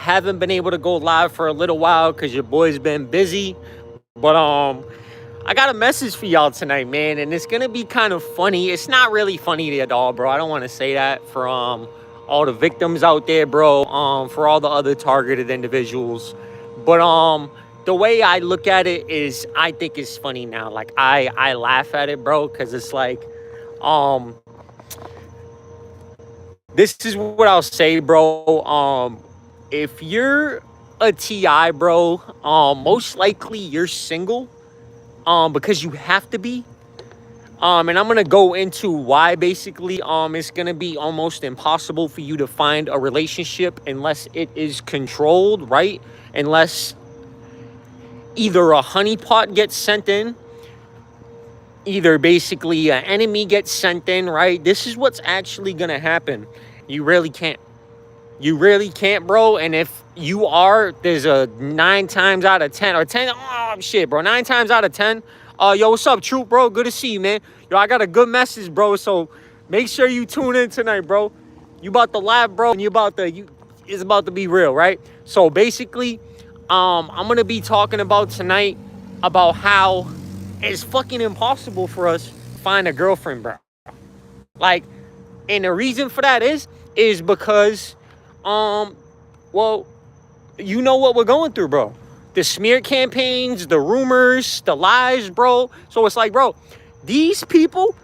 haven't been able to go live for a little while because your boy's been busy. But I got a message for y'all tonight, man, and it's gonna be kind of funny. It's not really funny at all, bro. I don't want to say that for all the victims out there, bro. For all the other targeted individuals, but the way I look at it is, I think it's funny now. Like I laugh at it, bro, because it's like, um, this is what I'll say, bro. If you're a TI, bro, most likely you're single, because you have to be. And I'm gonna go into why basically it's gonna be almost impossible for you to find a relationship unless it is controlled, right? Unless either a honeypot gets sent in, either basically an enemy gets sent in, right? This is what's actually gonna happen. You really can't. You really can't, bro. And if you are, there's a 9 times out of 10 or 10. Oh shit, bro. 9 times out of 10. Yo, what's up, Troop, bro? Good to see you, man. Yo, I got a good message, bro. So make sure you tune in tonight, bro. You about to laugh, bro, and it's about to be real, right? So basically, I'm gonna be talking about tonight about how it's fucking impossible for us to find a girlfriend, bro. Like, and the reason for that is because, well, you know what we're going through, bro. The smear campaigns, the rumors, the lies, bro. So it's like, bro, these people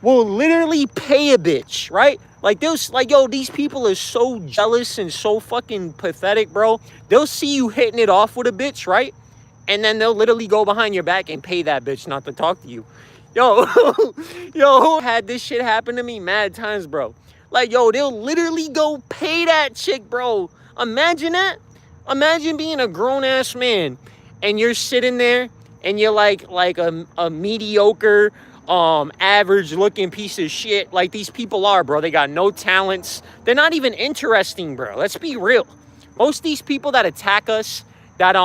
will literally pay a bitch, right? Like, yo, these people are so jealous and so fucking pathetic, bro. They'll see you hitting it off with a bitch, right? And then they'll literally go behind your back and pay that bitch not to talk to you. Yo, yo, had this shit happen to me mad times, bro. Like, yo, they'll literally go pay that chick, bro. Imagine that. Imagine being a grown-ass man and you're sitting there and you're like a mediocre, average-looking piece of shit like these people are, bro. They got no talents. They're not even interesting, bro. Let's be real. Most of these people that attack us, that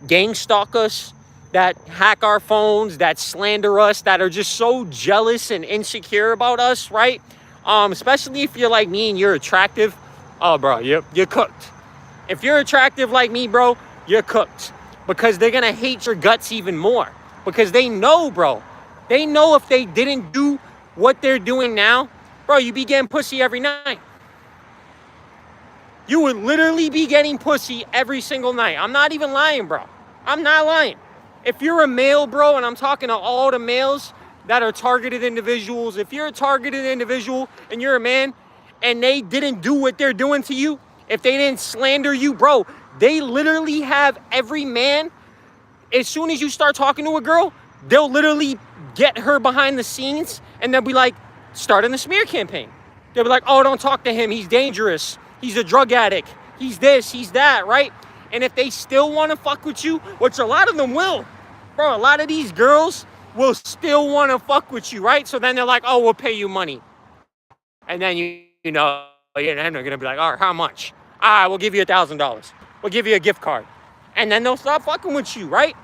gang stalk us, that hack our phones, that slander us, that are just so jealous and insecure about us, right? Especially if you're like me and you're attractive. Oh, bro, you're cooked. If you're attractive like me, bro, you're cooked. Because they're going to hate your guts even more. Because they know, bro. They know if they didn't do what they're doing now, bro, you be getting pussy every night. You would literally be getting pussy every single night. I'm not even lying, bro. I'm not lying. If you're a male, bro, and I'm talking to all the males that are targeted individuals, if you're a targeted individual and you're a man and they didn't do what they're doing to you, if they didn't slander you, bro, they literally have every man. As soon as you start talking to a girl, they'll literally get her behind the scenes and they'll be like, starting the smear campaign. They'll be like, oh, don't talk to him. He's dangerous. He's a drug addict. He's this, he's that, right? And if they still want to fuck with you, which a lot of them will, bro, a lot of these girls will still want to fuck with you, right? So then they're like, oh, we'll pay you money. And then, you know, and then they're going to be like, all right, how much? All right, we'll give you $1,000. We'll give you a gift card. And then they'll stop fucking with you, right?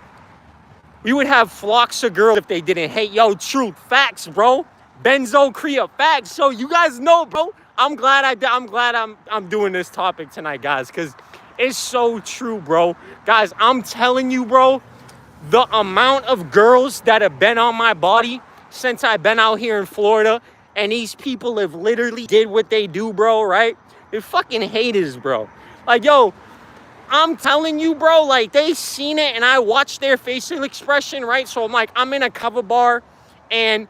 We would have flocks of girls if they didn't hate. Yo, truth, facts, bro. Benzo Kriya, facts. So you guys know, bro. I'm glad I'm doing this topic tonight, guys, because it's so true, bro. Guys, I'm telling you, bro, the amount of girls that have been on my body since I've been out here in Florida, and these people have literally did what they do, bro, right? They're fucking haters, bro. Like, yo, I'm telling you, bro, like, they seen it, and I watched their facial expression, right? So I'm like, I'm in a cover bar, and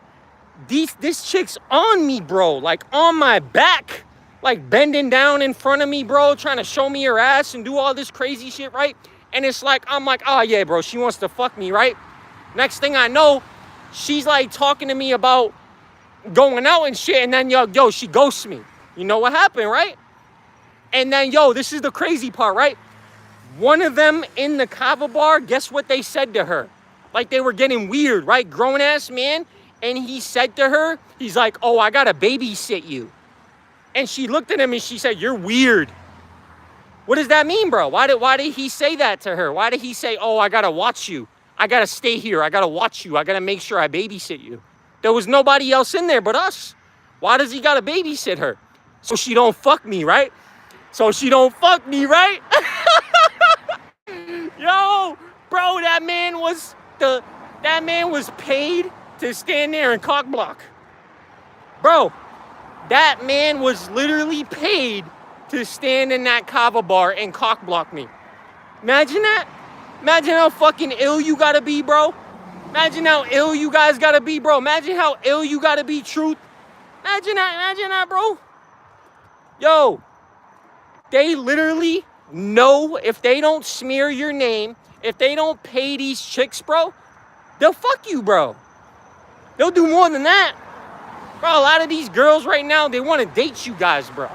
this chick's on me, bro, like, on my back, like, bending down in front of me, bro, trying to show me her ass and do all this crazy shit, right? And it's like, I'm like, oh, yeah, bro, she wants to fuck me, right? Next thing I know, she's, like, talking to me about going out and shit, and then, yo, she ghosts me. You know what happened, right? And then, yo, this is the crazy part, right? One of them in the kava bar, guess what they said to her? Like, they were getting weird, right? Grown-ass man. And he said to her, he's like, oh, I gotta babysit you. And she looked at him and she said, you're weird. What does that mean, bro? Why did he say that to her? Why did he say, oh, I gotta watch you. I gotta stay here. I gotta watch you. I gotta make sure I babysit you. There was nobody else in there but us. Why does he gotta babysit her? So she don't fuck me, right? so she don't fuck me, right? Yo, bro, that man was paid to stand there and cock block. Bro, that man was literally paid to stand in that kava bar and cock block me. Imagine that. Imagine how fucking ill you gotta be, bro. Imagine how ill you guys gotta be, bro. Imagine how ill you gotta be, Truth. Imagine that, bro. Yo, they literally know if they don't smear your name, if they don't pay these chicks, bro, they'll fuck you, bro. They'll do more than that. Bro, a lot of these girls right now, they want to date you guys, bro.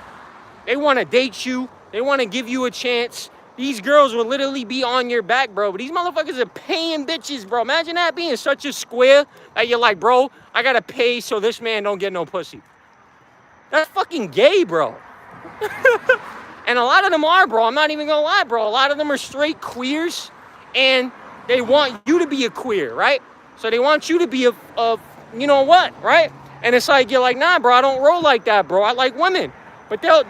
They want to date you. They want to give you a chance. These girls will literally be on your back, bro. But these motherfuckers are paying bitches, bro. Imagine that being such a square that you're like, bro, I got to pay so this man don't get no pussy. That's fucking gay, bro. And a lot of them are, bro. I'm not even going to lie, bro. A lot of them are straight queers. And they want you to be a queer, right? So they want you to be a you know what, right? And it's like, you're like, nah, bro, I don't roll like that, bro. I like women. But they'll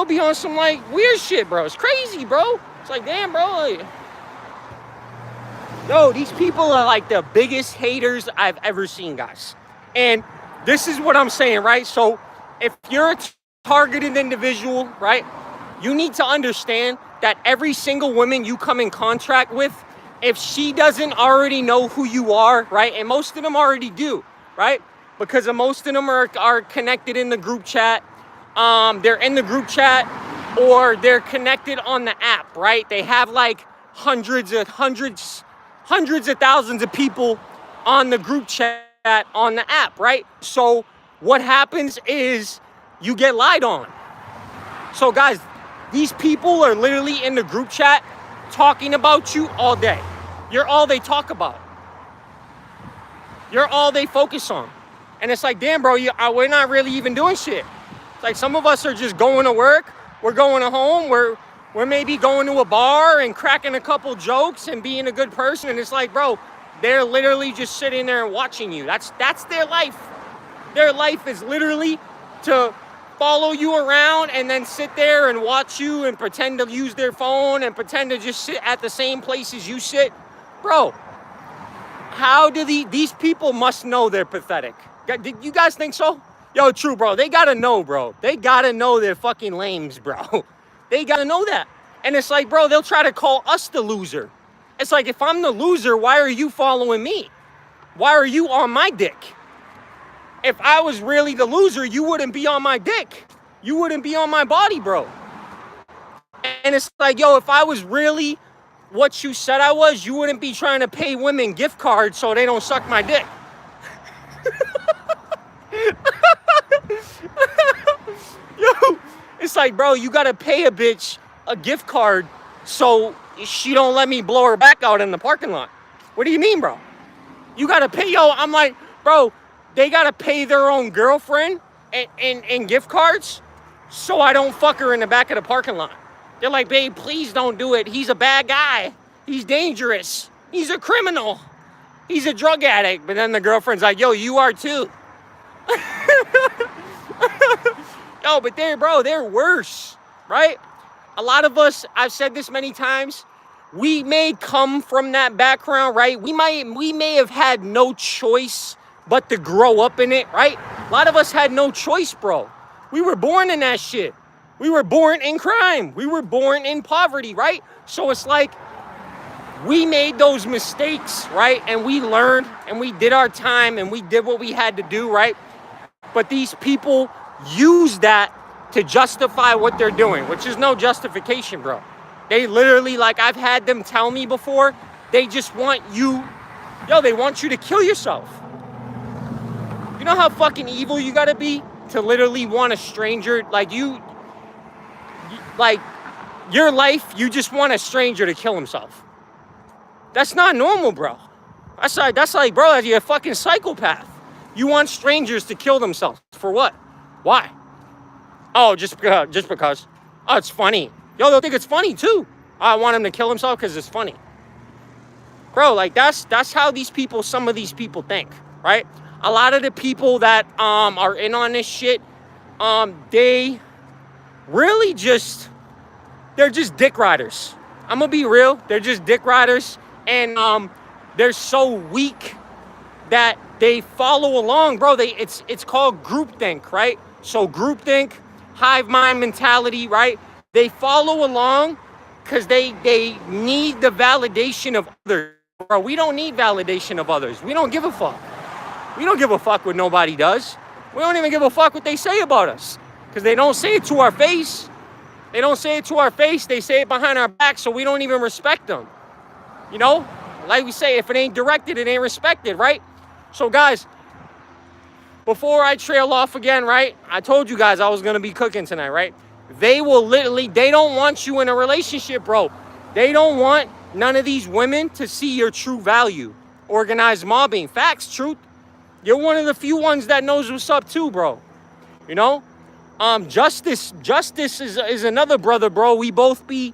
be on some, like, weird shit, bro. It's crazy, bro. It's like, damn, bro. Like, yo, these people are, like, the biggest haters I've ever seen, guys. And this is what I'm saying, right? So if you're a targeted individual, right, you need to understand that every single woman you come in contact with, if she doesn't already know who you are, right, and most of them already do, right, because most of them are connected in the group chat, they're in the group chat, or they're connected on the app, right? They have like hundreds of thousands of people on the group chat on the app, right? So what happens is you get lied on. So guys, these people are literally in the group chat talking about you all day. You're all they talk about. You're all they focus on. And it's like, damn, bro, we're not really even doing shit. It's like some of us are just going to work. We're going to home. We're maybe going to a bar and cracking a couple jokes and being a good person. And it's like, bro, they're literally just sitting there and watching you. That's their life. Their life is literally to follow you around and then sit there and watch you and pretend to use their phone and pretend to just sit at the same place as you sit. Bro, how do these people must know they're pathetic? Did you guys think so? Yo, true, bro. They gotta know, bro. They gotta know they're fucking lames, bro. They gotta know that. And it's like, bro, they'll try to call us the loser. It's like, if I'm the loser, why are you following me? Why are you on my dick? If I was really the loser, you wouldn't be on my dick. You wouldn't be on my body, bro. And it's like, yo, if I was really what you said I was, you wouldn't be trying to pay women gift cards so they don't suck my dick. Yo, it's like, bro, you gotta pay a bitch a gift card so she don't let me blow her back out in the parking lot. What do you mean, bro? You gotta pay, yo, I'm like, bro, they gotta pay their own girlfriend and gift cards so I don't fuck her in the back of the parking lot. They're like, babe, please don't do it. He's a bad guy. He's dangerous. He's a criminal. He's a drug addict. But then the girlfriend's like, yo, you are too. Yo, but they're worse, right? A lot of us, I've said this many times, we may come from that background, right? We may have had no choice but to grow up in it, right? A lot of us had no choice, bro. We were born in that shit. We were born in crime. We were born in poverty, right? So it's like, we made those mistakes, right? And we learned and we did our time and we did what we had to do, right? But these people use that to justify what they're doing, which is no justification, bro. They literally, like, I've had them tell me before, they just want you, they want you to kill yourself. You know how fucking evil you gotta be to literally want a stranger, like your life, you just want a stranger to kill himself. That's not normal, bro. That's like, bro, you're a fucking psychopath. You want strangers to kill themselves. For what? Why? Oh, just because. Oh, it's funny. Yo, they'll think it's funny too. I want him to kill himself because it's funny. Bro, like that's how some of these people think, right? A lot of the people that are in on this shit, they really just, they're just dick riders. I'm gonna be real. They're just dick riders, and they're so weak that they follow along, bro. It's called groupthink, right? So groupthink, hive mind mentality, right? They follow along because they need the validation of others, bro. We don't need validation of others. We don't give a fuck. We don't give a fuck what nobody does. We don't even give a fuck what they say about us, because they don't say it to our face. They don't say it to our face. They say it behind our back, so we don't even respect them. You know, like we say, if it ain't directed, it ain't respected, right? So guys, before I trail off again, right? I told you guys I was gonna be cooking tonight, right? They will literally, they don't want you in a relationship, bro. They don't want none of these women to see your true value. Organized mobbing, facts, truth. You're one of the few ones that knows what's up too, bro. You know? Justice is another brother, bro. We both be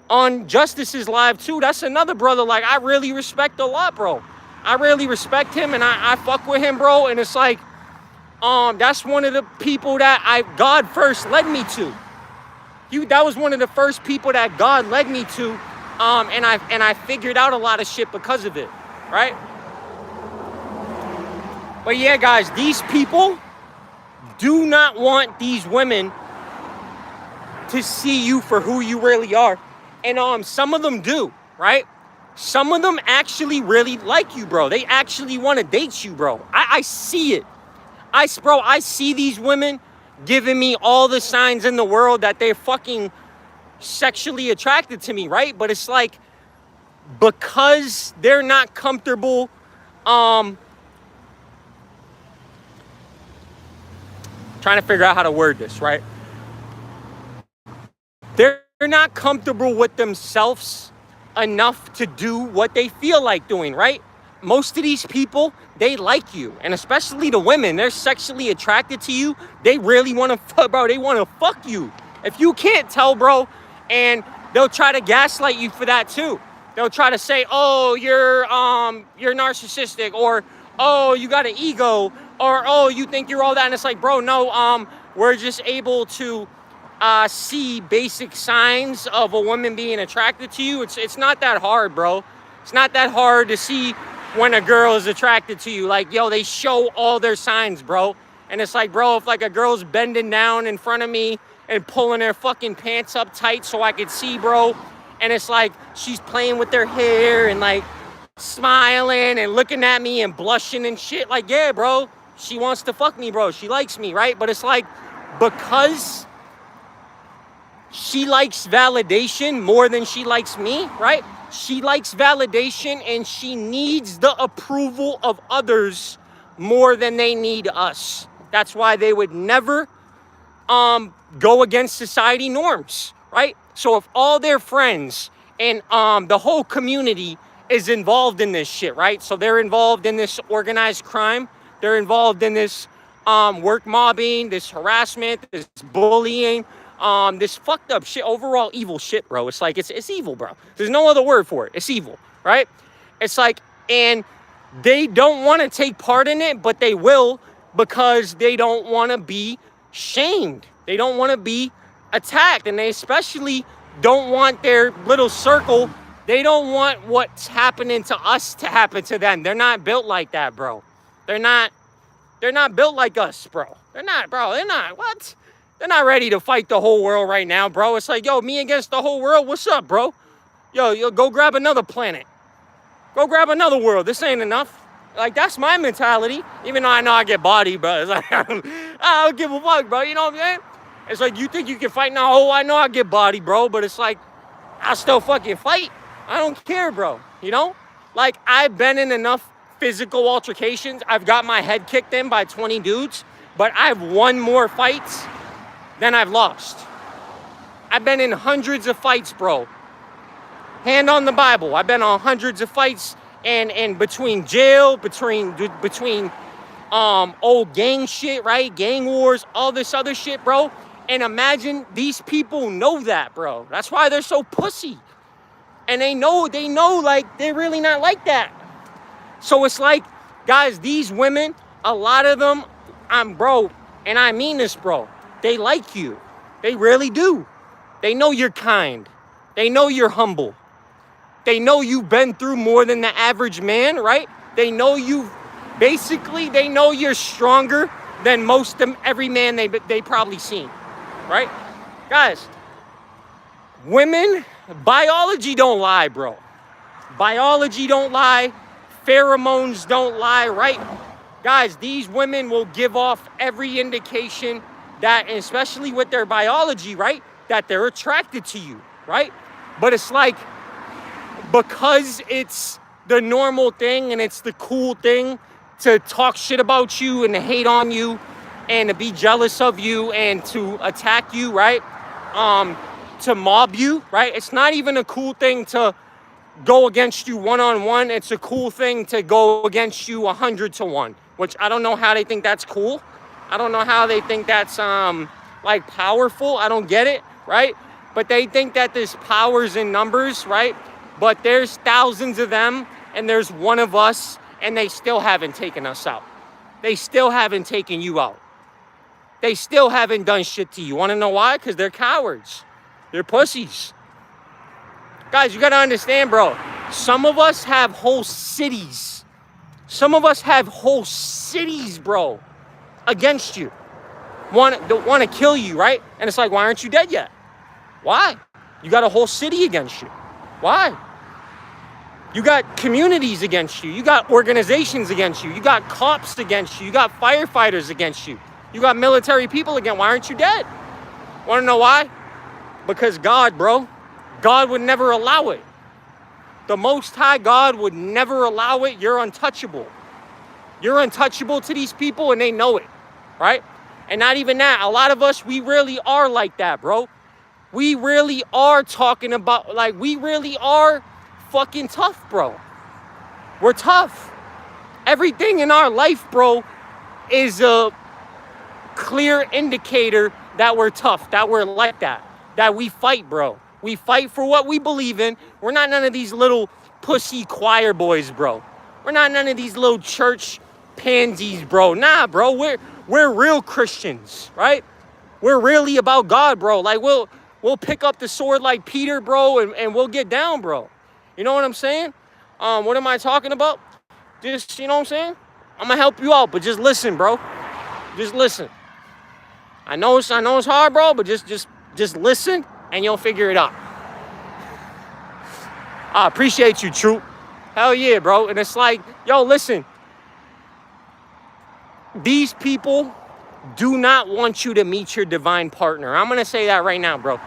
on Justice's live too. That's another brother, like, I really respect a lot, bro. I really respect him, and I fuck with him, bro. And it's like, that's one of the people that God first led me to. That was one of the first people that God led me to, and I figured out a lot of shit because of it, right? But yeah, guys, these people do not want these women to see you for who you really are. And some of them do, right? Some of them actually really like you, bro. They actually want to date you, bro. I see it. I see these women giving me all the signs in the world that they're fucking sexually attracted to me, right? But it's like, because they're not comfortable, trying to figure out how to word this, right? They're not comfortable with themselves enough to do what they feel like doing, right? Most of these people, they like you, and especially the women, they're sexually attracted to you. They really want to fuck, bro. They want to fuck you. If you can't tell, bro, and they'll try to gaslight you for that too. They'll try to say, oh, you're narcissistic, or oh, you got an ego, or oh, you think you're all that. And it's like, bro, no, we're just able to see basic signs of a woman being attracted to you. It's not that hard, bro. It's not that hard to see when a girl is attracted to you. Like, yo, they show all their signs, bro. And it's like, bro, if like a girl's bending down in front of me and pulling their fucking pants up tight so I could see, bro, and it's like she's playing with their hair and like smiling and looking at me and blushing and shit, like, yeah, bro, she wants to fuck me, bro. She likes me, right? But it's like, because she likes validation more than she likes me, right? She likes validation, and she needs the approval of others more than they need us. That's why they would never go against society norms, right? So if all their friends and the whole community is involved in this shit, right? So they're involved in this organized crime. They're involved in this work mobbing, this harassment, this bullying, this fucked up shit, overall evil shit, bro. It's like, it's evil, bro. There's no other word for it. It's evil, right? It's like, and they don't want to take part in it, but they will, because they don't want to be shamed. They don't want to be attacked, and they especially don't want their little circle. They don't want what's happening to us to happen to them. They're not built like that, bro. They're not built like us, bro. They're not, bro. They're not. What? They're not ready to fight the whole world right now, bro. It's like, yo, me against the whole world. What's up, bro? Yo, go grab another planet. Go grab another world. This ain't enough. Like, that's my mentality. Even though I know I get bodied, bro. It's like, I don't give a fuck, bro. You know what I'm saying? It's like, you think you can fight now? Oh, I know I get bodied, bro. But it's like, I still fucking fight. I don't care, bro. You know? Like, I've been in enough physical altercations. I've got my head kicked in by 20 dudes. But I've won more fights than I've lost. I've been in hundreds of fights, bro. Hand on the Bible. I've been on hundreds of fights, and between jail, between old gang shit, right? Gang wars, all this other shit, bro. And imagine these people know that, bro. That's why they're so pussy. And they know like they're really not like that. So it's like, guys, these women, a lot of them, bro, and I mean this, bro, they like you. They really do. They know you're kind. They know you're humble. They know you've been through more than the average man, right? They know they know you're stronger than every man they probably seen, right? Guys, women, biology don't lie, bro. Biology don't lie. Pheromones don't lie, right? Guys, these women will give off every indication that, especially with their biology, right, that they're attracted to you, right? But it's like, because it's the normal thing and it's the cool thing to talk shit about you and to hate on you and to be jealous of you and to attack you, right? To mob you, right? It's not even a cool thing to go against you one-on-one. It's a cool thing to go against you 100-to-1, which I don't know how they think that's cool. I don't know how they think that's like powerful. I don't get it, right? But they think that there's powers in numbers, right? But there's thousands of them and there's one of us, and they still haven't taken us out. They still haven't taken you out. They still haven't done shit to you. Want to know why? Because they're cowards. They're pussies. Guys, you got to understand, bro. Some of us have whole cities. Some of us have whole cities, bro, against you. Want to kill you, right? And it's like, why aren't you dead yet? Why? You got a whole city against you. Why? You got communities against you. You got organizations against you. You got cops against you. You got firefighters against you. You got military people again. Why aren't you dead? Want to know why? Because God, bro. God would never allow it. The Most High God would never allow it. You're untouchable. You're untouchable to these people, and they know it, right? And not even that. A lot of us, we really are like that, bro. We really are talking about, like, we really are fucking tough, bro. We're tough. Everything in our life, bro, is a clear indicator that we're tough, that we're like that we fight, bro. We fight for what we believe in. We're not none of these little pussy choir boys, bro. We're not none of these little church pansies, bro. Nah, bro, we're real Christians, right? We're really about God, bro. Like, we'll pick up the sword like Peter, bro, and we'll get down, bro. You know what I'm saying? What am I talking about? Just, you know what I'm saying? I'm gonna help you out, but just listen, bro. Just listen. I know it's hard, bro, but just listen and you'll figure it out. I appreciate you, Troop. Hell yeah, bro. And it's like, yo, listen. These people do not want you to meet your divine partner. I'm gonna say that right now, bro.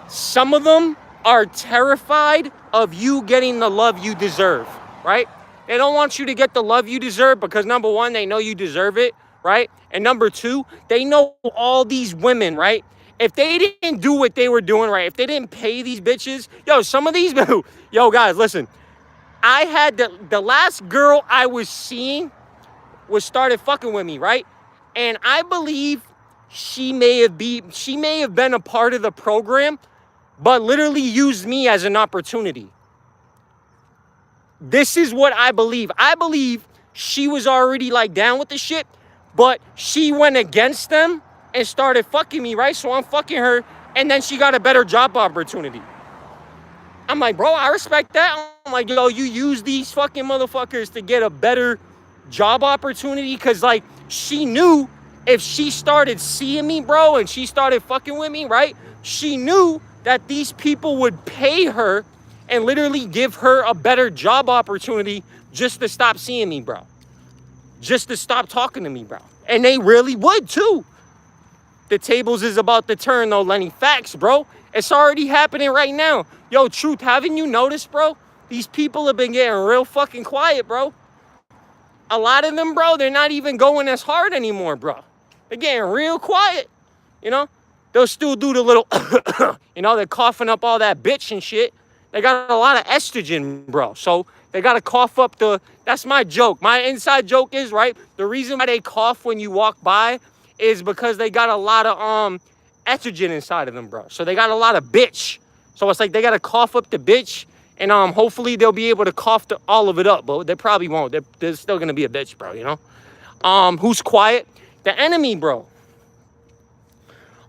Some of them are terrified of you getting the love you deserve, right? They don't want you to get the love you deserve because, number one, they know you deserve it, right? And number two, they know all these women, right? If they didn't do what they were doing, right? If they didn't pay these bitches, yo, some of these, yo, guys, listen. I had the last girl I was seeing started fucking with me, right? And I believe she may have been a part of the program, but literally used me as an opportunity. This is what I believe. I believe she was already like down with the shit, but she went against them and started fucking me, right? So I'm fucking her, and then she got a better job opportunity. I'm like, bro, I respect that. I'm like, yo, you use these fucking motherfuckers to get a better job opportunity, because, like, she knew if she started seeing me, bro, and she started fucking with me, right? She knew that these people would pay her and literally give her a better job opportunity just to stop seeing me, bro. Just to stop talking to me, bro. And they really would, too. The tables is about to turn, though, Lenny. Facts, bro. It's already happening right now. Yo, Truth, haven't you noticed, bro? These people have been getting real fucking quiet, bro. A lot of them, bro, they're not even going as hard anymore, bro. They're getting real quiet, you know? They'll still do the little, you know, they're coughing up all that bitch and shit. They got a lot of estrogen, bro. So they got to cough up that's my joke. My inside joke is, right, the reason why they cough when you walk by is because they got a lot of estrogen inside of them, bro. So they got a lot of bitch. So it's like they got to cough up the bitch, and hopefully they'll be able to cough all of it up, but they probably won't. They're still going to be a bitch, bro, you know? Who's quiet? The enemy, bro.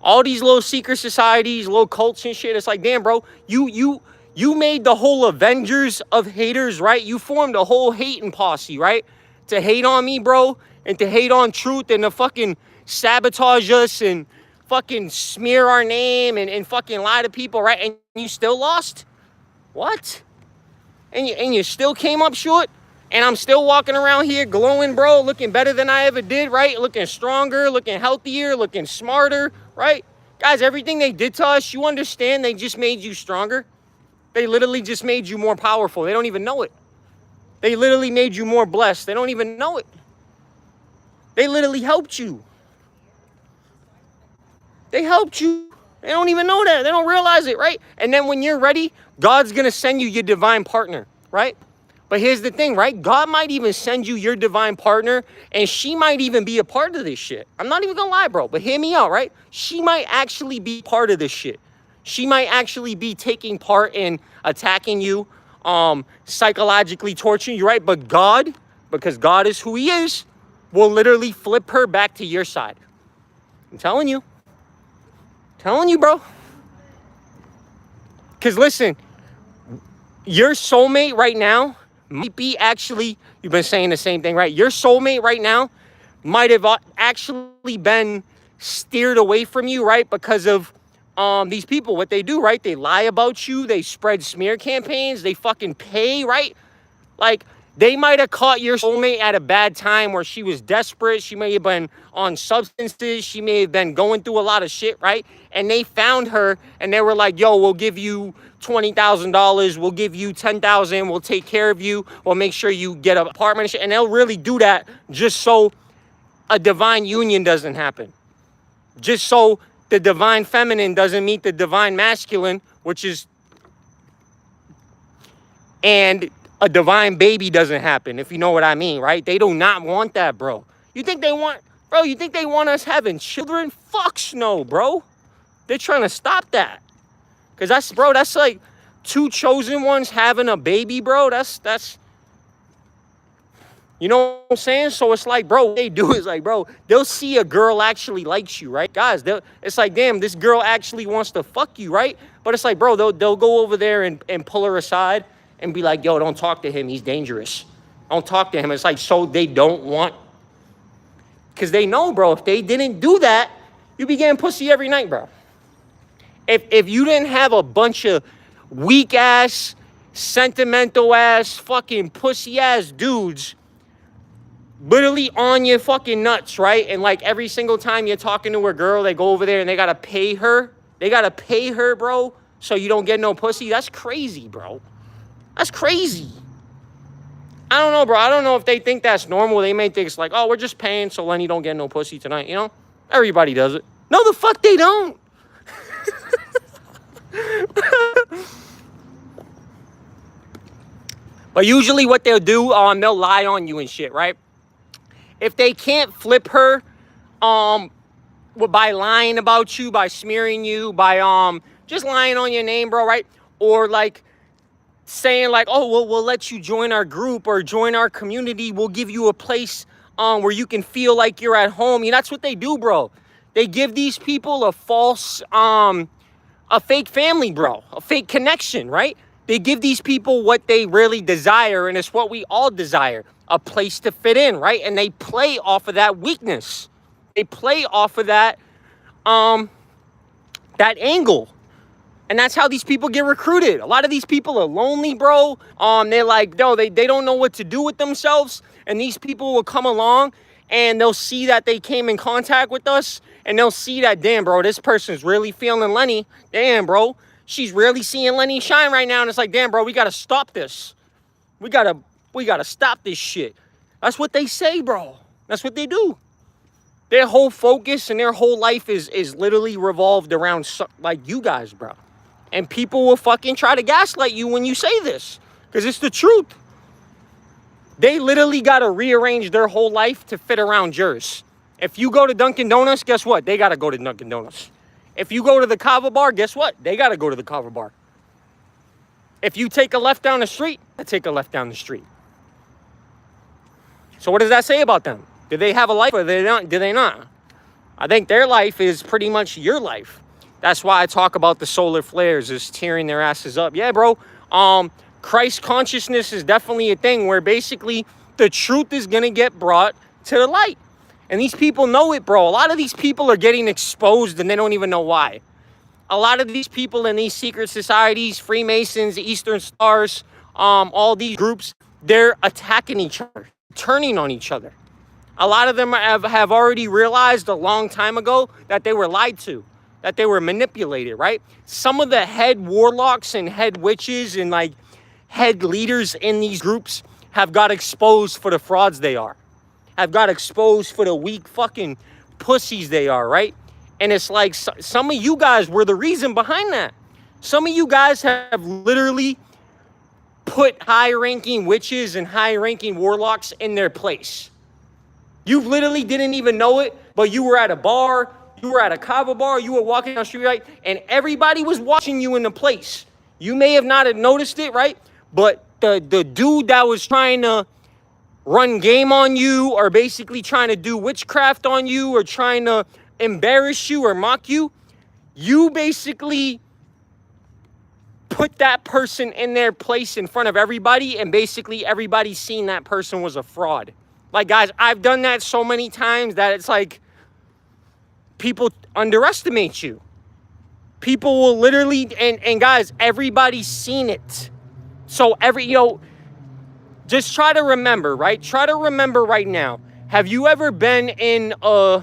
All these little secret societies, little cults and shit. It's like, damn, bro, you made the whole Avengers of haters, right? You formed a whole hating posse, right? To hate on me, bro, and to hate on truth and to fucking sabotage us and fucking smear our name and fucking lie to people, right? And you still lost? What? And you still came up short? And I'm still walking around here glowing, bro, looking better than I ever did, right? Looking stronger, looking healthier, looking smarter, right? Guys, everything they did to us, you understand they just made you stronger? They literally just made you more powerful. They don't even know it. They literally made you more blessed. They don't even know it. They literally helped you. They helped you. They don't even know that. They don't realize it, right? And then when you're ready, God's going to send you your divine partner, right? But here's the thing, right? God might even send you your divine partner, and she might even be a part of this shit. I'm not even going to lie, bro, but hear me out, right? She might actually be part of this shit. She might actually be taking part in attacking you, psychologically torturing you, right? But God, because God is who he is, will literally flip her back to your side. I'm telling you. Telling you, bro. Because listen, your soulmate right now might be actually, you've been saying the same thing, right? Your soulmate right now might have actually been steered away from you, right? Because of these people, what they do, right? They lie about you. They spread smear campaigns. They fucking pay, right? Like, they might have caught your soulmate at a bad time where she was desperate. She may have been on substances. She may have been going through a lot of shit, right? And they found her and they were like, yo, we'll give you $20,000. We'll give you $10,000. We'll take care of you. We'll make sure you get an apartment and shit. And they'll really do that just so a divine union doesn't happen. Just so the divine feminine doesn't meet the divine masculine, which is, and a divine baby doesn't happen, if you know what I mean, right? They do not want that, bro. You think they want us having children? Fucks no, bro. They're trying to stop that. Because that's like two chosen ones having a baby, bro. That's, you know what I'm saying? So it's like, bro, what they do is like, bro, they'll see a girl actually likes you, right? Guys, it's like, damn, this girl actually wants to fuck you, right? But it's like, bro, they'll go over there and pull her aside and be like, yo, don't talk to him. He's dangerous. Don't talk to him. It's like, so they don't want, because they know, bro, if they didn't do that, you be getting pussy every night, bro. If you didn't have a bunch of weak-ass, sentimental-ass, fucking pussy-ass dudes literally on your fucking nuts, right? And like every single time you're talking to a girl, they go over there and they got to pay her. They got to pay her, bro, so you don't get no pussy. That's crazy, bro. That's crazy. I don't know, bro. I don't know if they think that's normal. They may think it's like, oh, we're just paying so Lenny don't get no pussy tonight, you know? Everybody does it. No, the fuck they don't. But usually what they'll do, they'll lie on you and shit, right? If they can't flip her by lying about you, by smearing you, by just lying on your name, bro, right? Or like saying like, oh, well, we'll let you join our group or join our community. We'll give you a place where you can feel like you're at home. That's what they do, bro. They give these people a false, a fake family, bro, a fake connection, right? They give these people what they really desire, and it's what we all desire, a place to fit in, right? And they play off of that weakness. They play off of that, that angle. And that's how these people get recruited. A lot of these people are lonely, bro. They're like, no, they don't know what to do with themselves. And these people will come along and they'll see that they came in contact with us. And they'll see that, damn, bro, this person's really feeling Lenny. Damn, bro, she's really seeing Lenny shine right now. And it's like, damn, bro, we got to stop this. We got to stop this shit. That's what they say, bro. That's what they do. Their whole focus and their whole life is literally revolved around like you guys, bro. And people will fucking try to gaslight you when you say this. Because it's the truth. They literally got to rearrange their whole life to fit around yours. If you go to Dunkin' Donuts, guess what? They got to go to Dunkin' Donuts. If you go to the Kava bar, guess what? They got to go to the Kava bar. If you take a left down the street, I take a left down the street. So what does that say about them? Do they have a life or do they not? I think their life is pretty much your life. That's why I talk about the solar flares is tearing their asses up. Yeah, bro. Christ consciousness is definitely a thing where basically the truth is going to get brought to the light. And these people know it, bro. A lot of these people are getting exposed and they don't even know why. A lot of these people in these secret societies, Freemasons, Eastern Stars, all these groups, they're attacking each other, turning on each other. A lot of them have already realized a long time ago that they were lied to, that they were manipulated, right? Some of the head warlocks and head witches and like head leaders in these groups have got exposed for the frauds they are, have got exposed for the weak fucking pussies they are, right? And it's like some of you guys were the reason behind that. Some of you guys have literally put high-ranking witches and high-ranking warlocks in their place. You literally didn't even know it, but you were at a bar, you were at a kava bar, you were walking down the street, right? And everybody was watching you in the place. You may have not have noticed it, right? But the dude that was trying to run game on you or basically trying to do witchcraft on you or trying to embarrass you or mock you, you basically put that person in their place in front of everybody, and basically everybody seen that person was a fraud. Like, guys, I've done that so many times that it's like people underestimate you. People will literally, and guys, everybody's seen it. So just try to remember, right? Try to remember right now. Have you ever been in a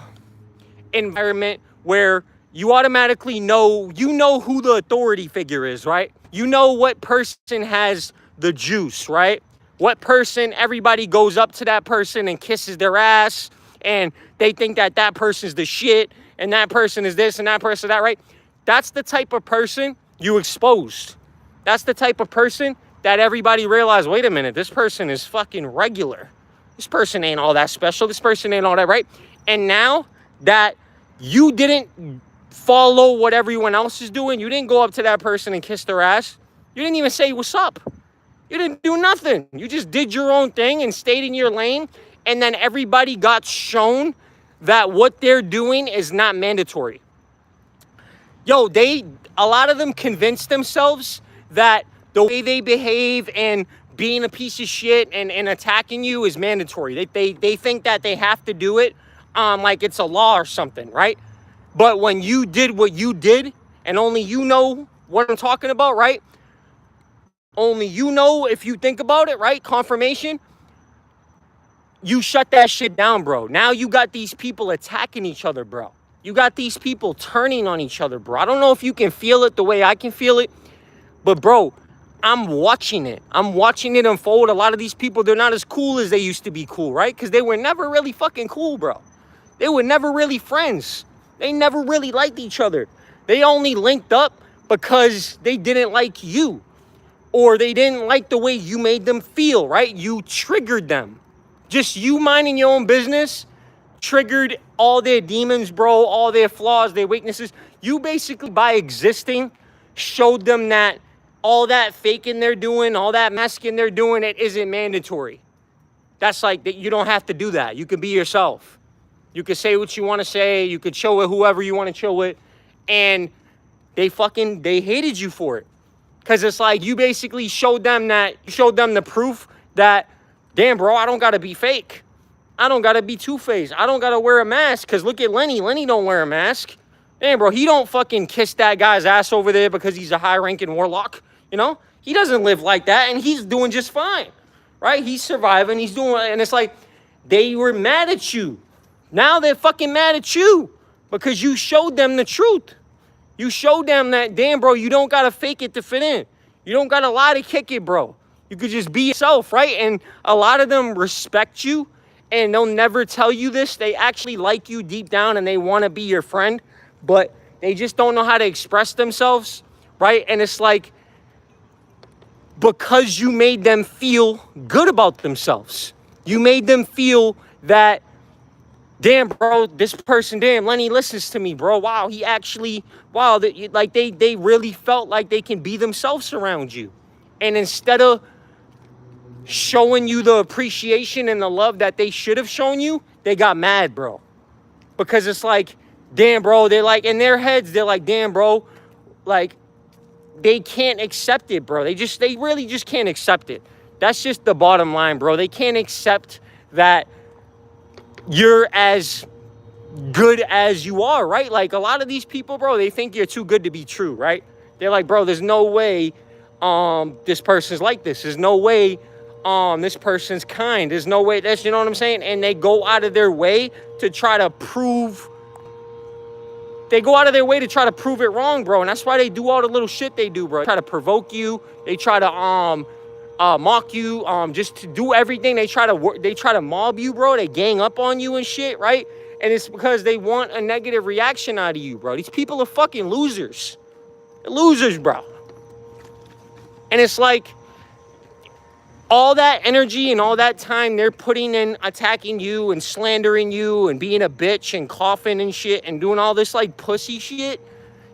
environment where you automatically know, who the authority figure is, right? You know what person has the juice, right? What person, everybody goes up to that person and kisses their ass, and they think that that person's the shit, and that person is this, and that person that, right? That's the type of person you exposed. That's the type of person that everybody realized, wait a minute, this person is fucking regular. This person ain't all that special. This person ain't all that, right? And now that you didn't follow what everyone else is doing, you didn't go up to that person and kiss their ass. You didn't even say what's up. You didn't do nothing. You just did your own thing and stayed in your lane. And then everybody got shown that what they're doing is not mandatory. Yo, a lot of them convinced themselves that the way they behave and being a piece of shit and attacking you is mandatory. They think that they have to do it like it's a law or something, right? But when you did what you did, and only you know what I'm talking about, right? Only you know if you think about it, right? Confirmation. You shut that shit down, bro. Now you got these people attacking each other, bro. You got these people turning on each other, bro. I don't know if you can feel it the way I can feel it, but bro, I'm watching it. I'm watching it unfold. A lot of these people, they're not as cool as they used to be cool, right? Because they were never really fucking cool, bro. They were never really friends. They never really liked each other. They only linked up because they didn't like you, or they didn't like the way you made them feel, right? You triggered them. Just you minding your own business triggered all their demons, bro, all their flaws, their weaknesses. You basically, by existing, showed them that all that faking they're doing, all that masking they're doing, it isn't mandatory. That's like, that you don't have to do that. You can be yourself. You can say what you want to say. You could show it whoever you want to show it. And they hated you for it. Because it's like you basically showed them the proof that, damn, bro, I don't got to be fake. I don't got to be two-faced. I don't got to wear a mask. Because look at Lenny. Lenny don't wear a mask. Damn, bro, he don't fucking kiss that guy's ass over there because he's a high-ranking warlock. You know? He doesn't live like that, and he's doing just fine. Right? He's surviving. He's doing, and it's like they were mad at you. Now they're fucking mad at you because you showed them the truth. You showed them that, damn, bro, you don't got to fake it to fit in. You don't got to lie to kick it, bro. You could just be yourself, right? And a lot of them respect you, and they'll never tell you this. They actually like you deep down, and they want to be your friend, but they just don't know how to express themselves, right? And it's like, because you made them feel good about themselves. You made them feel that, damn, bro, this person, damn, Lenny listens to me, bro. Wow, he actually, wow, like they really felt like they can be themselves around you. And instead of showing you the appreciation and the love that they should have shown you, they got mad, bro. Because it's like, damn, bro, they're like, in their heads, they're like, damn, bro, like, they can't accept it, bro. They really just can't accept it. That's just the bottom line, bro. They can't accept that you're as good as you are, right? Like, a lot of these people, bro, they think you're too good to be true, right? They're like, bro, there's no way this person's like this. There's no way this person's kind. There's no way that's, you know what I'm saying? And they go out of their way to try to prove it wrong, bro. And that's why they do all the little shit they do, bro. They try to provoke you. They try to mock you, just to do everything. They try to mob you, bro. They gang up on you and shit, right? And it's because they want a negative reaction out of you, bro. These people are fucking losers. They're losers, bro. And it's like, all that energy and all that time they're putting in attacking you and slandering you and being a bitch and coughing and shit and doing all this like pussy shit,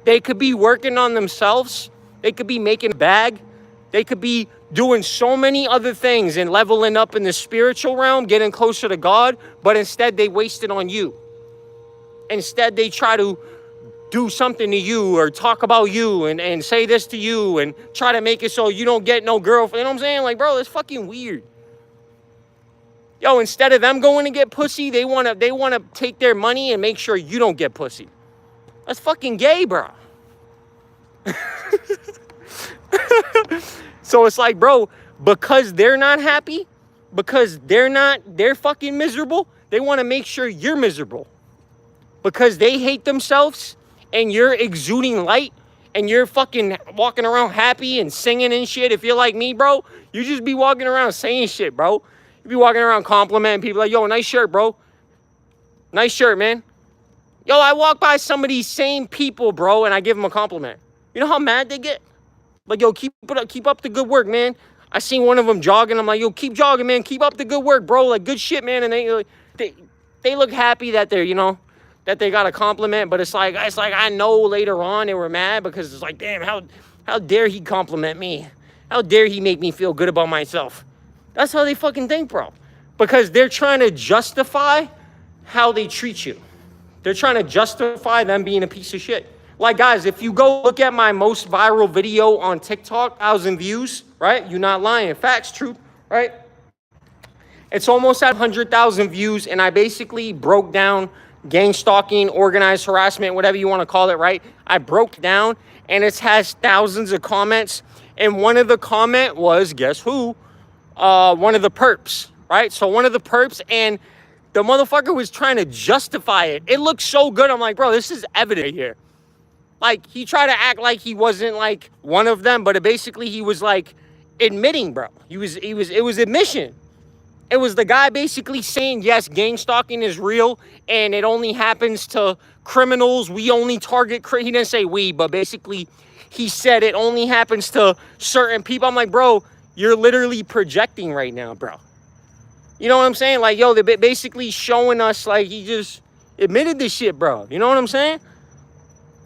they could be working on themselves. They could be making a bag. They could be doing so many other things and leveling up in the spiritual realm, getting closer to God, but instead they waste it on you. Instead, they try to do something to you or talk about you and say this to you and try to make it so you don't get no girlfriend. You know what I'm saying? Like, bro, that's fucking weird. Yo, instead of them going to get pussy, they wanna take their money and make sure you don't get pussy. That's fucking gay, bro. So it's like, bro, because they're not happy, because they're fucking miserable, they want to make sure you're miserable. Because they hate themselves and you're exuding light and you're fucking walking around happy and singing and shit. If you're like me, bro, you just be walking around saying shit, bro. You be walking around complimenting people like, yo, nice shirt, bro. Nice shirt, man. Yo, I walk by some of these same people, bro, and I give them a compliment. You know how mad they get? Like, yo, keep up the good work, man. I seen one of them jogging. I'm like, yo, keep jogging, man. Keep up the good work, bro. Like, good shit, man. And they look happy that they're, you know, that they got a compliment. But it's like I know later on they were mad because it's like, damn, how dare he compliment me? How dare he make me feel good about myself? That's how they fucking think, bro. Because they're trying to justify how they treat you. They're trying to justify them being a piece of shit. Like, guys, if you go look at my most viral video on TikTok, 1,000 views, right? You're not lying. Facts, truth, right? It's almost at 100,000 views, and I basically broke down gang stalking, organized harassment, whatever you want to call it, right? I broke down, and it has thousands of comments, and one of the comment was, guess who? One of the perps, right? So one of the perps, and the motherfucker was trying to justify it. It looked so good. I'm like, bro, this is evident here. Like, he tried to act like he wasn't like one of them, but basically he was like admitting, bro. It was admission. It was the guy basically saying, yes, gang stalking is real and it only happens to criminals. We only target, he didn't say we, but basically he said it only happens to certain people. I'm like, bro, you're literally projecting right now, bro. You know what I'm saying? Like, yo, they're basically showing us like he just admitted this shit, bro. You know what I'm saying?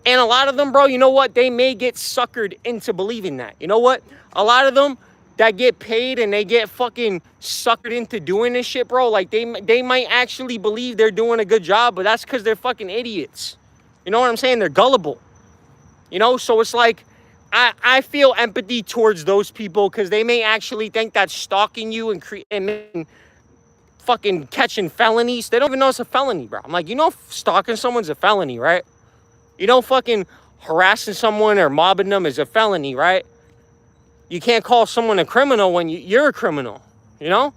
And a lot of them, bro, you know what? They may get suckered into believing that. You know what? A lot of them that get paid and they get fucking suckered into doing this shit, bro. Like, they might actually believe they're doing a good job, but that's because they're fucking idiots. You know what I'm saying? They're gullible. You know? So it's like, I feel empathy towards those people because they may actually think that stalking you and fucking catching felonies, they don't even know it's a felony, bro. I'm like, you know, stalking someone's a felony, right? You know, fucking harassing someone or mobbing them is a felony, right? You can't call someone a criminal when you're a criminal, you know?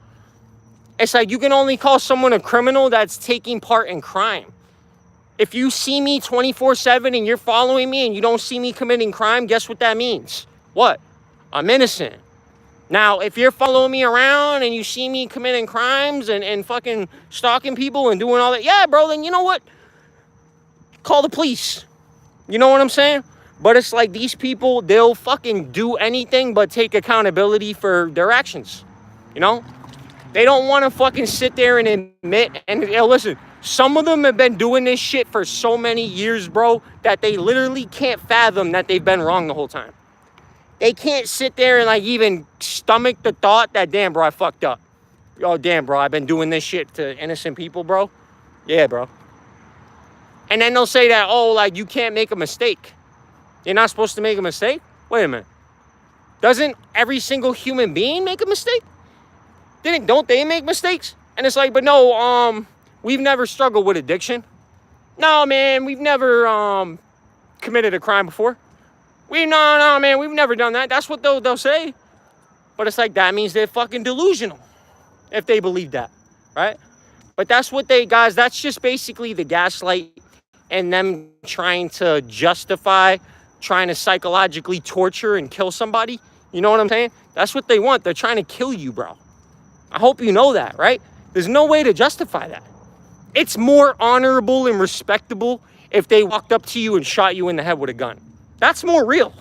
It's like you can only call someone a criminal that's taking part in crime. If you see me 24/7 and you're following me and you don't see me committing crime, guess what that means? What? I'm innocent. Now, if you're following me around and you see me committing crimes and fucking stalking people and doing all that, yeah, bro, then you know what? Call the police. You know what I'm saying? But it's like these people, they'll fucking do anything but take accountability for their actions. You know? They don't want to fucking sit there and admit. And listen, some of them have been doing this shit for so many years, bro, that they literally can't fathom that they've been wrong the whole time. They can't sit there and like even stomach the thought that, damn, bro, I fucked up. Oh, damn, bro, I've been doing this shit to innocent people, bro. Yeah, bro. And then they'll say that, oh, like, you can't make a mistake. You're not supposed to make a mistake? Wait a minute. Doesn't every single human being make a mistake? Don't they make mistakes? And it's like, but no, we've never struggled with addiction. No, man, we've never committed a crime before. No, man, we've never done that. That's what they'll say. But it's like, that means they're fucking delusional if they believe that, right? But that's what that's just basically the gaslight and them trying to justify, trying to psychologically torture and kill somebody. You know what I'm saying? That's what they want. They're trying to kill you, bro. I hope you know that, right? There's no way to justify that. It's more honorable and respectable if they walked up to you and shot you in the head with a gun. That's more real.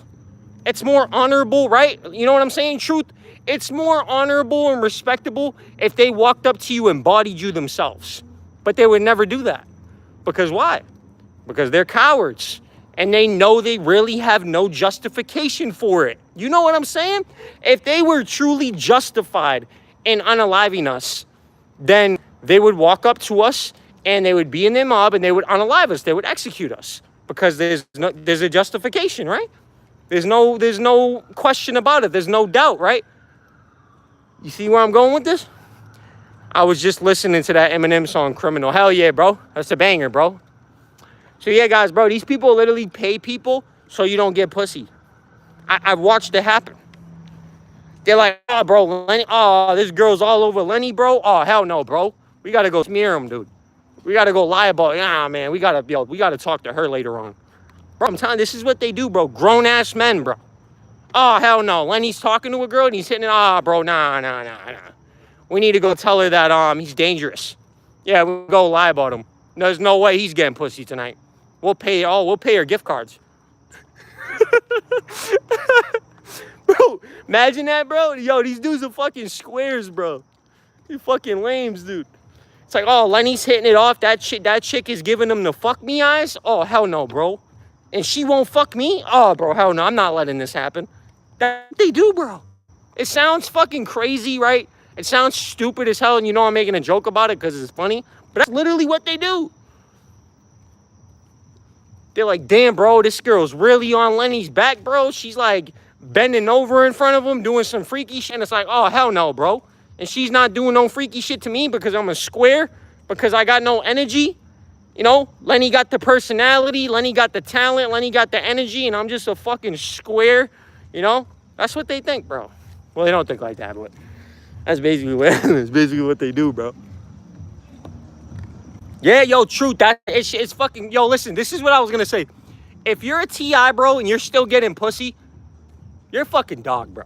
It's more honorable, right? You know what I'm saying? Truth. It's more honorable and respectable if they walked up to you and bodied you themselves. But they would never do that. Because why? Because they're cowards. And they know they really have no justification for it. You know what I'm saying? If they were truly justified in unaliving us, then they would walk up to us and they would be in their mob and they would unalive us. They would execute us because there's a justification, right? There's no question about it. There's no doubt, right? You see where I'm going with this? I was just listening to that Eminem song, Criminal. Hell yeah, bro. That's a banger, bro. So yeah, guys, bro, these people literally pay people so you don't get pussy. I've watched it happen. They're like, oh, bro, Lenny, oh, this girl's all over Lenny, bro. Oh, hell no, bro. We got to go smear him, dude. We got to go lie about it. Nah, man, we got to talk to her later on. Bro, I'm telling you, this is what they do, bro. Grown-ass men, bro. Oh, hell no. Lenny's talking to a girl and he's hitting it. Ah, bro, nah. We need to go tell her that he's dangerous. Yeah, we'll go lie about him. There's no way he's getting pussy tonight. We'll pay her gift cards. Bro, imagine that, bro. Yo, these dudes are fucking squares, bro. You fucking lames, dude. It's like, oh, Lenny's hitting it off. That chick is giving him the fuck me eyes. Oh, hell no, bro. And she won't fuck me? Oh, bro, hell no. I'm not letting this happen. That they do, bro. It sounds fucking crazy, right? It sounds stupid as hell, and you know I'm making a joke about it because it's funny. But that's literally what they do. They're like, damn, bro, this girl's really on Lenny's back, bro. She's like bending over in front of him, doing some freaky shit. And it's like, oh, hell no, bro. And she's not doing no freaky shit to me because I'm a square, because I got no energy. You know, Lenny got the personality, Lenny got the talent, Lenny got the energy, and I'm just a fucking square. You know, that's what they think, bro. Well, they don't think like that, but that's basically what they do, bro. Yeah, yo, truth. It's fucking, yo, listen, this is what I was gonna say. If you're a TI, bro, and you're still getting pussy, you're a fucking dog, bro.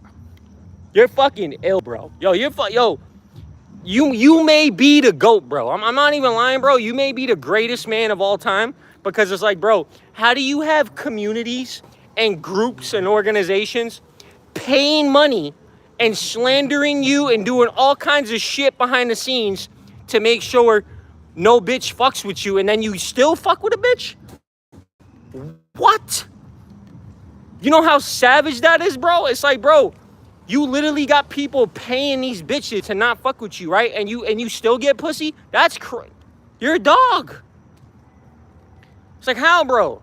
You're fucking ill, bro. Yo, you may be the GOAT, bro. I'm not even lying, bro. You may be the greatest man of all time, because it's like, bro, how do you have communities and groups and organizations paying money and slandering you and doing all kinds of shit behind the scenes to make sure no bitch fucks with you, and then you still fuck with a bitch? What? You know how savage that is, bro? It's like, bro, you literally got people paying these bitches to not fuck with you, right? And you still get pussy? That's you're a dog. It's like, how, bro?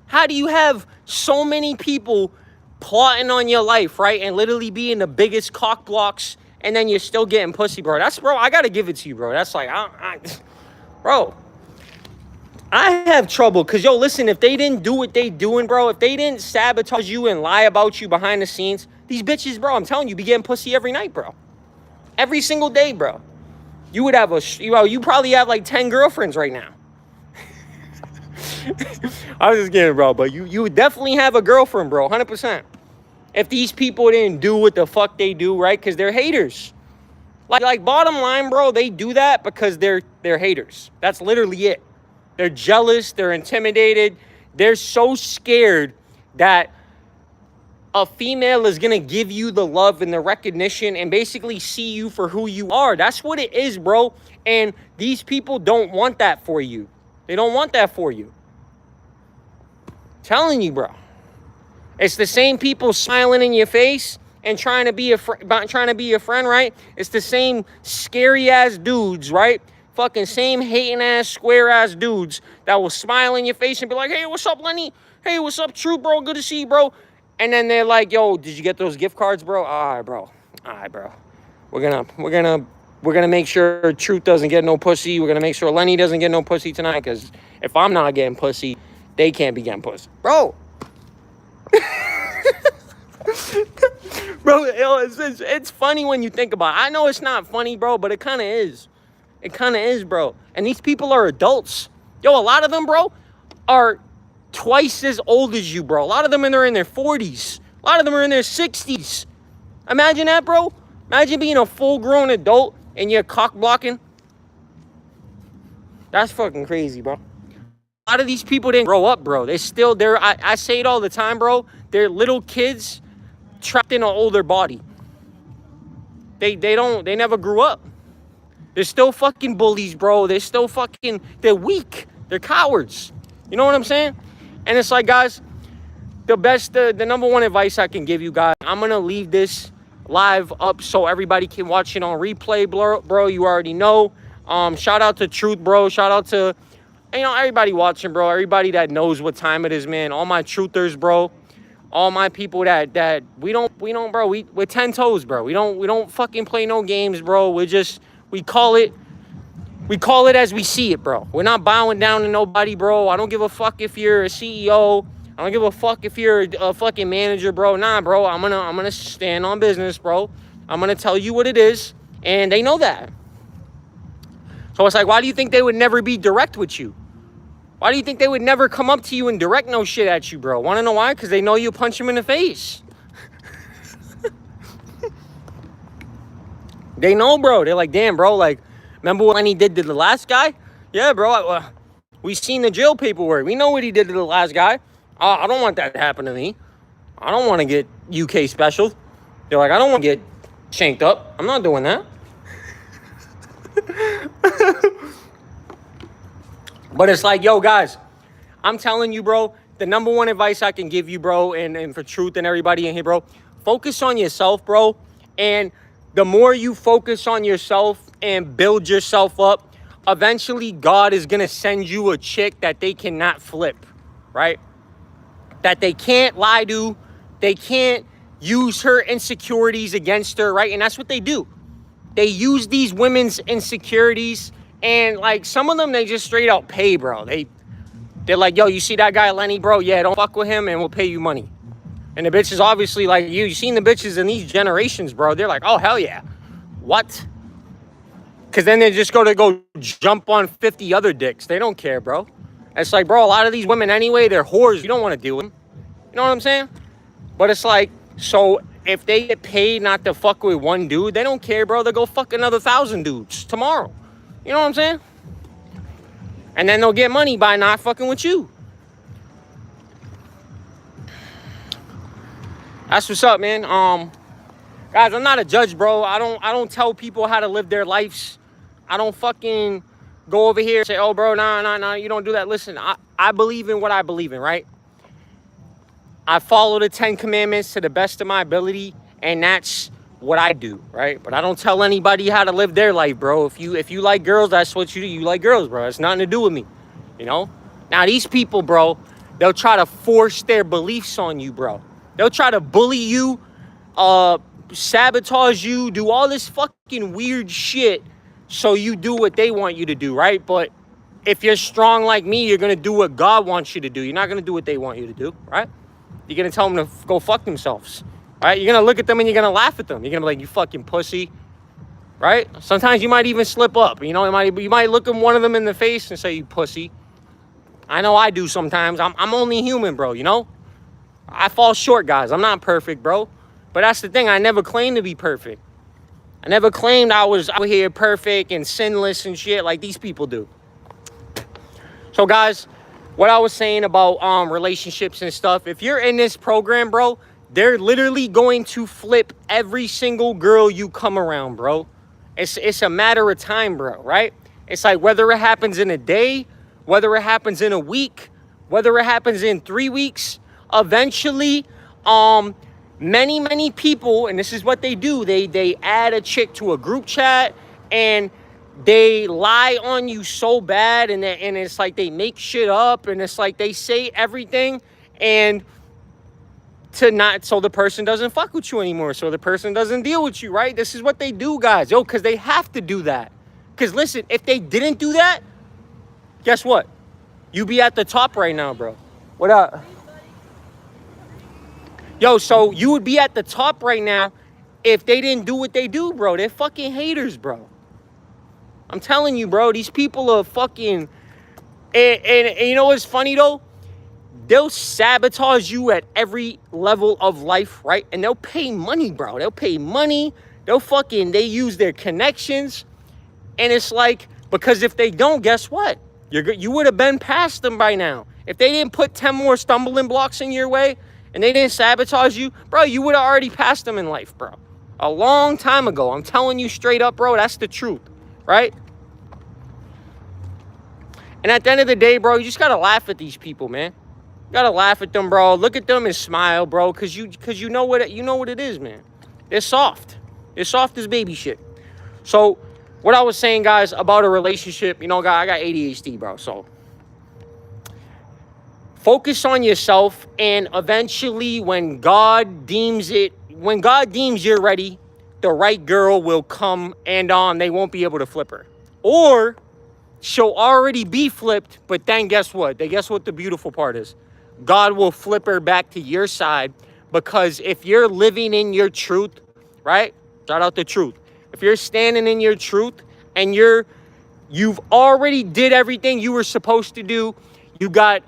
How do you have so many people plotting on your life, right? And literally being the biggest cock blocks, and then you're still getting pussy, bro? Bro, I gotta give it to you, bro. That's like, bro, I have trouble, because, yo, listen, if they didn't do what they doing, bro, if they didn't sabotage you and lie about you behind the scenes, these bitches, bro, I'm telling you, be getting pussy every night, bro. Every single day, bro. You would have you probably have like 10 girlfriends right now. I was just kidding, bro, but you would definitely have a girlfriend, bro, 100%. If these people didn't do what the fuck they do, right? Because they're haters. Like bottom line, bro, they do that because they're haters. That's literally it. They're jealous. They're intimidated. They're so scared that a female is going to give you the love and the recognition and basically see you for who you are. That's what it is, bro. And these people don't want that for you. They don't want that for you. Telling you, bro. It's the same people smiling in your face and trying to be a friend, right? It's the same scary ass dudes, right? fucking same hating ass, square ass dudes that will smile in your face and be like, hey, what's up, Lenny? Hey, what's up, True, bro? Good to see you, bro. And then they're like, yo, did you get those gift cards, bro? All right, bro. All right, bro. We're gonna make sure Truth doesn't get no pussy. We're gonna make sure Lenny doesn't get no pussy tonight, because if I'm not getting pussy, they can't be getting pussy. Bro. Bro, it's funny when you think about it. I know it's not funny, bro, but it kind of is. It kind of is, bro. And these people are adults. Yo, a lot of them, bro, are twice as old as you, bro. A lot of them are in their 40s. A lot of them are in their 60s. Imagine that, bro. Imagine being a full-grown adult and you're cock-blocking. That's fucking crazy, bro. A lot of these people didn't grow up, bro. I say it all the time, bro. They're little kids trapped in an older body. They never grew up. They're still fucking bullies, bro. They're weak. They're cowards. You know what I'm saying? And it's like, guys, the number one advice I can give you guys, I'm going to leave this live up so everybody can watch it on replay, bro. You already know. Shout out to Truth, bro. Shout out to, everybody watching, bro. Everybody that knows what time it is, man. All my truthers, bro. All my people that we don't, bro. We're 10 toes, bro. We don't fucking play no games, bro. We call it as we see it, bro. We're not bowing down to nobody, bro. I don't give a fuck if you're a CEO. I don't give a fuck if you're a fucking manager, bro. Nah, bro. I'm gonna stand on business, bro. I'm gonna tell you what it is, and they know that. So it's like, why do you think they would never be direct with you? Why do you think they would never come up to you and direct no shit at you, bro? Want to know why? Because they know you punch them in the face. They know, bro. They're like, damn, bro. Like, remember what Lenny did to the last guy? Yeah, bro. We seen the jail paperwork. We know what he did to the last guy. I don't want that to happen to me. I don't want to get UK special. They're like, I don't want to get shanked up. I'm not doing that. But it's like, yo, guys, I'm telling you, bro, the number one advice I can give you, bro, and for Truth and everybody in here, bro, focus on yourself, bro. And the more you focus on yourself and build yourself up, eventually God is going to send you a chick that they cannot flip, right? That they can't lie to. They can't use her insecurities against her, right? And that's what they do. They use these women's insecurities, and like some of them, they just straight out pay, bro. They're like, yo, you see that guy Lenny, bro? Yeah, don't fuck with him and we'll pay you money. And the bitches obviously, like, you've seen the bitches in these generations, bro. They're like, oh, hell yeah. What? Because then they just go jump on 50 other dicks. They don't care, bro. It's like, bro, a lot of these women anyway, they're whores. You don't want to deal with them. You know what I'm saying? But it's like, so if they get paid not to fuck with one dude, they don't care, bro. They'll go fuck another 1,000 dudes tomorrow. You know what I'm saying? And then they'll get money by not fucking with you. That's what's up, man. Guys, I'm not a judge, bro. I don't tell people how to live their lives. I don't fucking go over here and say, oh, bro, nah, you don't do that. Listen, I believe in what I believe in, right? I follow the 10 commandments to the best of my ability, and that's what I do, right? But I don't tell anybody how to live their life, bro. If you like girls, that's what you do. You like girls, bro. It's nothing to do with me, you know? Now, these people, bro, they'll try to force their beliefs on you, bro. They'll try to bully you, sabotage you, do all this fucking weird shit so you do what they want you to do, right? But if you're strong like me, you're going to do what God wants you to do. You're not going to do what they want you to do, right? You're going to tell them to go fuck themselves, right? You're going to look at them and you're going to laugh at them. You're going to be like, you fucking pussy, right? Sometimes you might even slip up. You know, you might look at one of them in the face and say, you pussy. I know I do sometimes. I'm only human, bro, you know? I fall short, guys. I'm not perfect, bro. But that's the thing. I never claimed to be perfect. I never claimed I was out here perfect and sinless and shit like these people do. So, guys, what I was saying about relationships and stuff, if you're in this program, bro, they're literally going to flip every single girl you come around, bro. It's a matter of time, bro, right? It's like whether it happens in a day, whether it happens in a week, whether it happens in 3 weeks, eventually, many people, and this is what they do, they add a chick to a group chat, and they lie on you so bad, and it's like they make shit up, and it's like they say everything, and to not, so the person doesn't fuck with you anymore, so the person doesn't deal with you, right? This is what they do, guys. Yo, because they have to do that. Because listen, if they didn't do that, guess what? You be at the top right now, bro. What up? Yo, so you would be at the top right now if they didn't do what they do, bro. They're fucking haters, bro. I'm telling you, bro. These people are fucking... And you know what's funny, though? They'll sabotage you at every level of life, right? And they'll pay money, bro. They'll pay money. They use their connections. And it's like, because if they don't, guess what? You would have been past them by now. If they didn't put 10 more stumbling blocks in your way and they didn't sabotage you, bro, you would have already passed them in life, bro. A long time ago. I'm telling you straight up, bro. That's the truth, right? And at the end of the day, bro, you just got to laugh at these people, man. You got to laugh at them, bro. Look at them and smile, bro, because you know what it is, man. They're soft. They're soft as baby shit. So what I was saying, guys, about a relationship, you know, guys, I got ADHD, bro, so focus on yourself, and eventually when God deems you're ready, the right girl will come, and they won't be able to flip her. Or she'll already be flipped, but then guess what? Guess what the beautiful part is? God will flip her back to your side, because if you're living in your truth, right? Shout out the truth. If you're standing in your truth and you've already did everything you were supposed to do, you got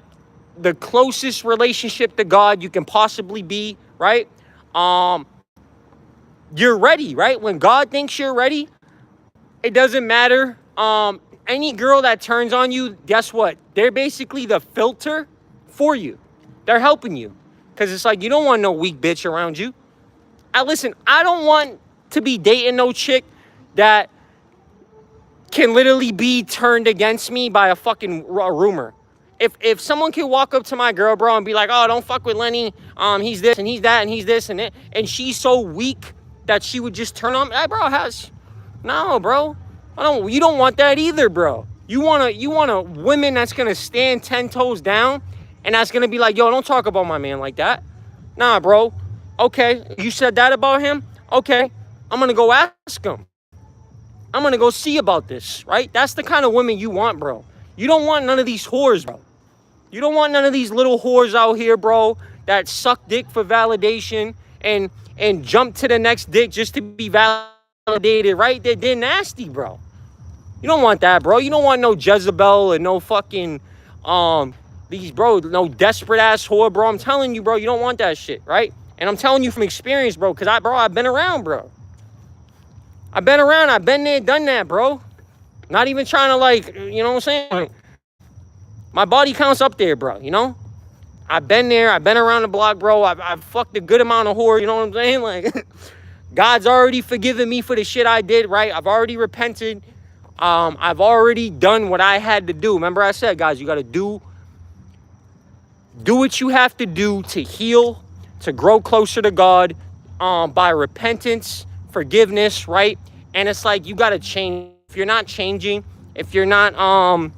the closest relationship to God you can possibly be, right? You're ready, right? When God thinks you're ready, it doesn't matter. Any girl that turns on you, guess what? They're basically the filter for you. They're helping you. Because it's like, you don't want no weak bitch around you. Listen, I don't want to be dating no chick that can literally be turned against me by a fucking rumor. If someone can walk up to my girl, bro, and be like, oh, don't fuck with Lenny, he's this and he's that and he's this and it, and she's so weak that she would just turn on me, hey, bro, no, bro, you don't want that either, bro. You want a woman that's gonna stand 10 toes down, and that's gonna be like, yo, don't talk about my man like that. Nah, bro. Okay, you said that about him? Okay, I'm gonna go ask him. I'm gonna go see about this, right? That's the kind of women you want, bro. You don't want none of these whores, bro. You don't want none of these little whores out here, bro, that suck dick for validation and jump to the next dick just to be validated, right? They're nasty, bro. You don't want that, bro. You don't want no Jezebel and no fucking, no desperate ass whore, bro. I'm telling you, bro, you don't want that shit, right? And I'm telling you from experience, bro, because I've been around, bro. I've been around. I've been there, done that, bro. Not even trying to, like, you know what I'm saying? Like, my body counts up there, bro, you know? I've been there. I've been around the block, bro. I've fucked a good amount of whore, you know what I'm saying? Like, God's already forgiven me for the shit I did, right? I've already repented. I've already done what I had to do. Remember I said, guys, you got to do what you have to do to heal, to grow closer to God, by repentance, forgiveness, right? And it's like, you got to change. If you're not changing, if you're not,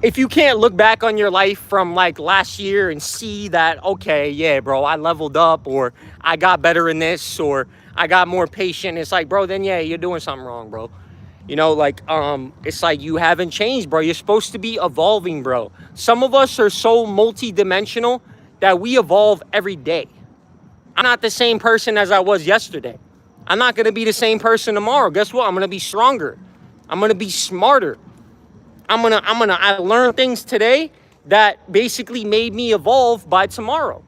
if you can't look back on your life from like last year and see that, okay, yeah, bro, I leveled up, or I got better in this, or I got more patient, it's like, bro, then yeah, you're doing something wrong, bro. You know, like, it's like you haven't changed, bro. You're supposed to be evolving, bro. Some of us are so multi-dimensional that we evolve every day. I'm not the same person as I was yesterday. I'm not going to be the same person tomorrow. Guess what? I'm going to be stronger. I'm going to be smarter. I learned things today that basically made me evolve by tomorrow.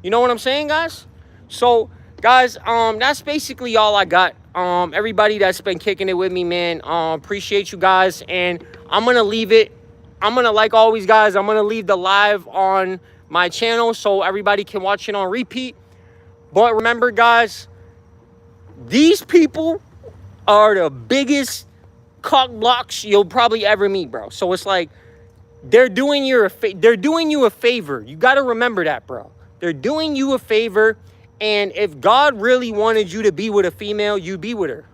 You know what I'm saying, guys? So, guys, that's basically all I got. Everybody that's been kicking it with me, man, appreciate you guys. And I'm going to leave it. Like always, guys, I'm going to leave the live on my channel so everybody can watch it on repeat. But remember, guys, these people are the biggest cock blocks you'll probably ever meet, bro. So it's like, they're doing you a favor. You got to remember that, bro. They're doing you a favor. And if God really wanted you to be with a female, you'd be with her.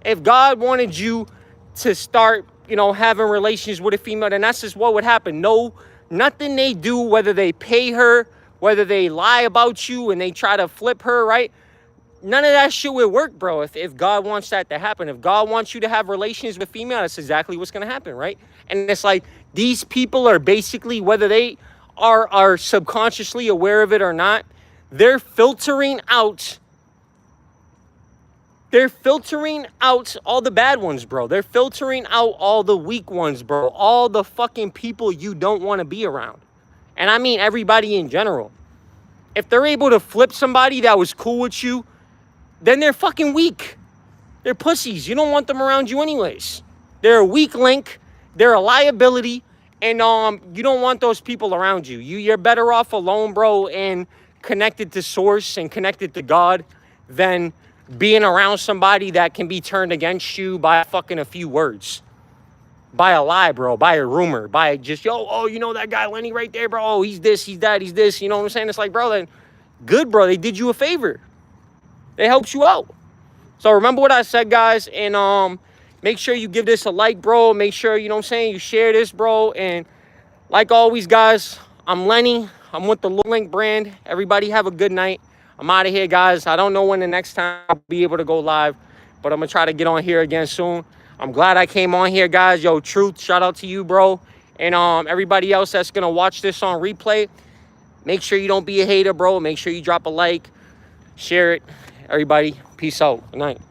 If God wanted you to start, you know, having relations with a female, then that's just what would happen. No, nothing they do, whether they pay her, whether they lie about you and they try to flip her, right? None of that shit would work, bro. If God wants that to happen, if God wants you to have relations with female, that's exactly what's gonna happen, right? And it's like these people are basically, whether they are subconsciously aware of it or not, they're filtering out all the bad ones, bro. They're filtering out all the weak ones, bro. All the fucking people you don't want to be around. And I mean everybody in general. If they're able to flip somebody that was cool with you, then they're fucking weak. They're pussies. You don't want them around you anyways. They're a weak link. They're a liability. And you don't want those people around you. You're better off alone, bro, and connected to source and connected to God than being around somebody that can be turned against you by fucking a few words. By a lie, bro. By a rumor. By just, oh, you know that guy Lenny right there, bro? Oh, he's this, he's that, he's this. You know what I'm saying? It's like, bro, then good, bro. They did you a favor. They helped you out. So remember what I said, guys. And make sure you give this a like, bro. Make sure, you know what I'm saying, you share this, bro. And like always, guys, I'm Lenny. I'm with the Low Link brand. Everybody have a good night. I'm out of here, guys. I don't know when the next time I'll be able to go live, but I'm going to try to get on here again soon. I'm glad I came on here, guys. Yo, Truth, shout out to you, bro. And everybody else that's going to watch this on replay, make sure you don't be a hater, bro. Make sure you drop a like, share it. Everybody, peace out. Good night.